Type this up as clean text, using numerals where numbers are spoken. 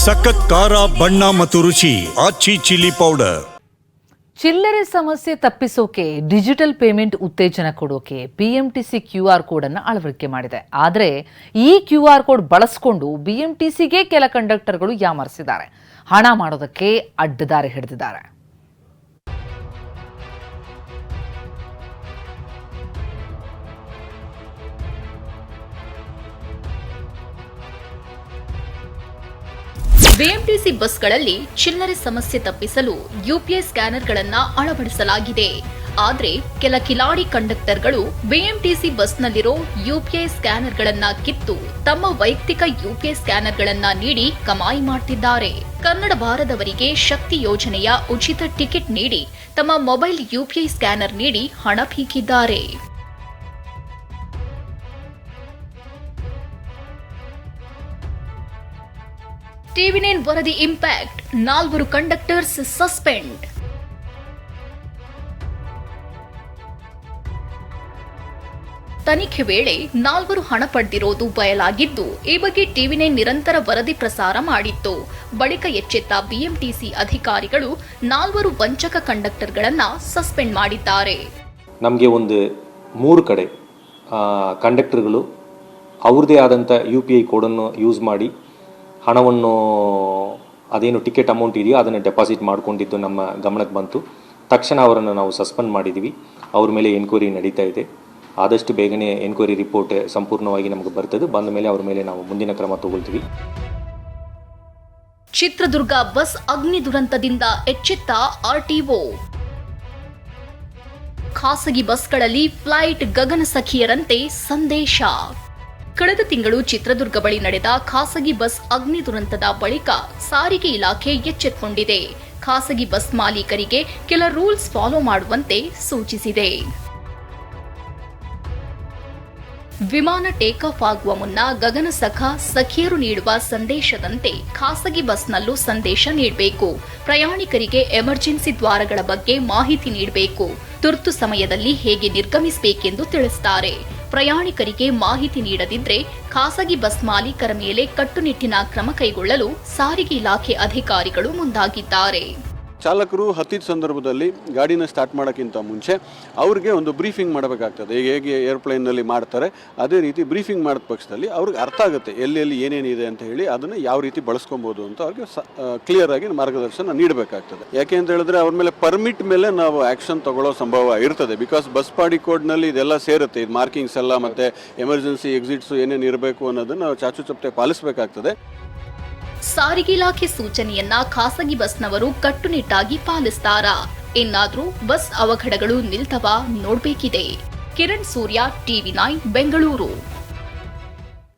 ಸಖತ್ ಖಾರ ಬಣ್ಣ ಮತ್ತು ರುಚಿ ಆಚಿ ಚಿಲ್ಲಿ ಪೌಡರ್. ಚಿಲ್ಲರೆ ಸಮಸ್ಯೆ ತಪ್ಪಿಸೋಕೆ ಡಿಜಿಟಲ್ ಪೇಮೆಂಟ್ ಉತ್ತೇಜನ ಕೊಡೋಕೆ ಬಿಎಂಟಿಸಿ QR ಕೋಡ್ ಅನ್ನು ಅಳವಡಿಕೆ ಮಾಡಿದೆ. ಆದರೆ ಈ QR ಕೋಡ್ ಬಳಸಿಕೊಂಡು ಬಿಎಂಟಿಸಿಗೆ ಕೆಲ ಕಂಡಕ್ಟರ್ಗಳು ಯಾಮಾರಿಸಿದ್ದಾರೆ. ಹಣ ಮಾಡೋದಕ್ಕೆ ಅಡ್ಡದಾರಿ ಹಿಡಿದಿದ್ದಾರೆ. ಬಿಎಂಟಿಸಿ ಬಸ್ಗಳಲ್ಲಿ ಚಿಲ್ಲರೆ ಸಮಸ್ಯೆ ತಪ್ಪಿಸಲು ಯುಪಿಐ ಸ್ಕ್ಯಾನರ್ಗಳನ್ನು ಅಳವಡಿಸಲಾಗಿದೆ. ಆದರೆ ಕೆಲ ಕಿಲಾಡಿ ಕಂಡಕ್ಟರ್ಗಳು ಬಿಎಂಟಿಸಿ ಬಸ್ನಲ್ಲಿರೋ ಯುಪಿಐ ಸ್ಕ್ಯಾನರ್ಗಳನ್ನು ಕಿತ್ತು ತಮ್ಮ ವೈಯಕ್ತಿಕ ಯುಪಿಐ ಸ್ಕ್ಯಾನರ್ಗಳನ್ನು ನೀಡಿ ಕಮಾಯಿ ಮಾಡ್ತಿದ್ದಾರೆ. ಕನ್ನಡ ಬಾರದವರಿಗೆ ಶಕ್ತಿ ಯೋಜನೆಯ ಉಚಿತ ಟಿಕೆಟ್ ನೀಡಿ ತಮ್ಮ ಮೊಬೈಲ್ ಯುಪಿಐ ಸ್ಕ್ಯಾನರ್ ನೀಡಿ ಹಣ ಪೀಕಿದ್ದಾರೆ. ಟಿವಿ9 ವರದಿ ಇಂಪ್ಯಾಕ್ಟ್, 4 ಕಂಡಕ್ಟರ್ಸ್ ಸಸ್ಪೆಂಡ್. ತನಿಖೆ ವೇಳೆ 4 ಹಣ ಪಡೆದಿರೋದು ಬಯಲಾಗಿದ್ದು, ಈ ಬಗ್ಗೆ ಟಿವಿ9 ನಿರಂತರ ವರದಿ ಪ್ರಸಾರ ಮಾಡಿತ್ತು. ಬಳಿಕ ಎಚ್ಚೆತ್ತ ಬಿಎಂಟಿಸಿ ಅಧಿಕಾರಿಗಳು 4 ವಂಚಕ ಕಂಡಕ್ಟರ್ಗಳನ್ನು ಸಸ್ಪೆಂಡ್ ಮಾಡಿದ್ದಾರೆ. ನಮಗೆ ಒಂದು 3 ಕಡೆ ಕಂಡಕ್ಟರ್ಗಳು ಅವ್ರದೇ ಆದಂಥ UPI ಕೋಡನ್ನು ಯೂಸ್ ಮಾಡಿ ಹಣವನ್ನು ಅದೇನು ಟಿಕೆಟ್ ಅಮೌಂಟ್ ಇದೆಯೋ ಅದನ್ನು ಡೆಪಾಸಿಟ್ ಮಾಡಿಕೊಂಡಿದ್ದು ನಮ್ಮ ಗಮನಕ್ಕೆ ಬಂತು. ತಕ್ಷಣ ಅವರನ್ನು ನಾವು ಸಸ್ಪೆಂಡ್ ಮಾಡಿದ್ದೀವಿ. ಅವ್ರ ಮೇಲೆ ಎನ್ಕ್ವೈರಿ ನಡೀತಾ ಇದೆ. ಆದಷ್ಟು ಬೇಗನೆ ಎನ್ಕ್ವೈರಿ ರಿಪೋರ್ಟ್ ಸಂಪೂರ್ಣವಾಗಿ ನಮಗೆ ಬರ್ತದೆ. ಬಂದ ಮೇಲೆ ಅವ್ರ ಮೇಲೆ ನಾವು ಮುಂದಿನ ಕ್ರಮ ತಗೊಳ್ತೀವಿ. ಚಿತ್ರದುರ್ಗ ಬಸ್ ಅಗ್ನಿ ದುರಂತದಿಂದ ಎಚ್ಚೆತ್ತ RTO. ಖಾಸಗಿ ಬಸ್ಗಳಲ್ಲಿ ಫ್ಲೈಟ್ ಗಗನಸಖಿಯರಂತೆ ಸಂದೇಶ. ಕಳೆದ ತಿಂಗಳು ಚಿತ್ರದುರ್ಗ ಬಳಿ ನಡೆದ ಖಾಸಗಿ ಬಸ್ ಅಗ್ನಿ ದುರಂತದ ಬಳಿಕ ಸಾರಿಗೆ ಇಲಾಖೆ ಎಚ್ಚೆತ್ತುಕೊಂಡಿದೆ. ಖಾಸಗಿ ಬಸ್ ಮಾಲೀಕರಿಗೆ ಕೆಲ ರೂಲ್ಸ್ ಫಾಲೋ ಮಾಡುವಂತೆ ಸೂಚಿಸಿದೆ. ವಿಮಾನ ಟೇಕ್ ಆಫ್ ಆಗುವ ಮುನ್ನ ಸಖಿಯರು ನೀಡುವ ಸಂದೇಶದಂತೆ ಖಾಸಗಿ ಬಸ್ನಲ್ಲೂ ಸಂದೇಶ ನೀಡಬೇಕು. ಪ್ರಯಾಣಿಕರಿಗೆ ಎಮರ್ಜೆನ್ಸಿ ದ್ವಾರಗಳ ಬಗ್ಗೆ ಮಾಹಿತಿ ನೀಡಬೇಕು. ತುರ್ತು ಸಮಯದಲ್ಲಿ ಹೇಗೆ ನಿರ್ಗಮಿಸಬೇಕೆಂದು ತಿಳಿಸುತ್ತಾರೆ. ಪ್ರಯಾಣಿಕರಿಗೆ ಮಾಹಿತಿ ನೀಡದಿದ್ದರೆ ಖಾಸಗಿ ಬಸ್ ಮಾಲೀಕರ ಮೇಲೆ ಕಟ್ಟುನಿಟ್ಟಿನ ಕ್ರಮ ಕೈಗೊಳ್ಳಲು ಸಾರಿಗೆ ಇಲಾಖೆ ಅಧಿಕಾರಿಗಳು ಮುಂದಾಗಿದ್ದಾರೆ. ಚಾಲಕರು ಹತ್ತಿದ ಸಂದರ್ಭದಲ್ಲಿ ಗಾಡಿನ ಸ್ಟಾರ್ಟ್ ಮಾಡೋಕ್ಕಿಂತ ಮುಂಚೆ ಅವ್ರಿಗೆ ಒಂದು ಬ್ರೀಫಿಂಗ್ ಮಾಡಬೇಕಾಗ್ತದೆ. ಹೇಗೆ ಏರ್ಪ್ಲೇನ್ನಲ್ಲಿ ಮಾಡ್ತಾರೆ ಅದೇ ರೀತಿ ಬ್ರೀಫಿಂಗ್ ಮಾಡಿದ ಪಕ್ಷದಲ್ಲಿ ಅವ್ರಿಗೆ ಅರ್ಥ ಆಗುತ್ತೆ ಎಲ್ಲೆಲ್ಲಿ ಏನೇನಿದೆ ಅಂತ ಹೇಳಿ ಅದನ್ನು ಯಾವ ರೀತಿ ಬಳಸ್ಕೊಬೋದು ಅಂತ ಅವ್ರಿಗೆ ಕ್ಲಿಯರ್ ಆಗಿ ಮಾರ್ಗದರ್ಶನ ನೀಡಬೇಕಾಗ್ತದೆ. ಯಾಕೆ ಅಂತ ಹೇಳಿದ್ರೆ ಅವ್ರ ಮೇಲೆ ಪರ್ಮಿಟ್ ಮೇಲೆ ನಾವು ಆ್ಯಕ್ಷನ್ ತಗೊಳ್ಳೋ ಸಂಭವ ಇರ್ತದೆ. ಬಿಕಾಸ್ ಬಸ್ ಬಾಡಿ ಕೋಡ್ನಲ್ಲಿ ಇದೆಲ್ಲ ಸೇರುತ್ತೆ. ಇದು ಮಾರ್ಕಿಂಗ್ಸ್ ಎಲ್ಲ ಮತ್ತು ಎಮರ್ಜೆನ್ಸಿ ಎಕ್ಸಿಟ್ಸು ಏನೇನು ಇರಬೇಕು ಅನ್ನೋದನ್ನು ನಾವು ಚಾಚುಚಪ್ಪಟೆ ಪಾಲಿಸಬೇಕಾಗ್ತದೆ. ಸಾರಿಗೆ ಇಲಾಖೆ ಸೂಚನೆಯನ್ನ ಖಾಸಗಿ ಬಸ್ನವರು ಕಟ್ಟುನಿಟ್ಟಾಗಿ ಪಾಲಿಸ್ತಾರಾ? ಇನ್ನಾದ್ರೂ ಬಸ್ ಅವಘಡಗಳು ನಿಲ್ತವಾ ನೋಡ್ಬೇಕಿದೆ. ಕಿರಣ್ ಸೂರ್ಯ, ಟಿವಿ9 ಬೆಂಗಳೂರು.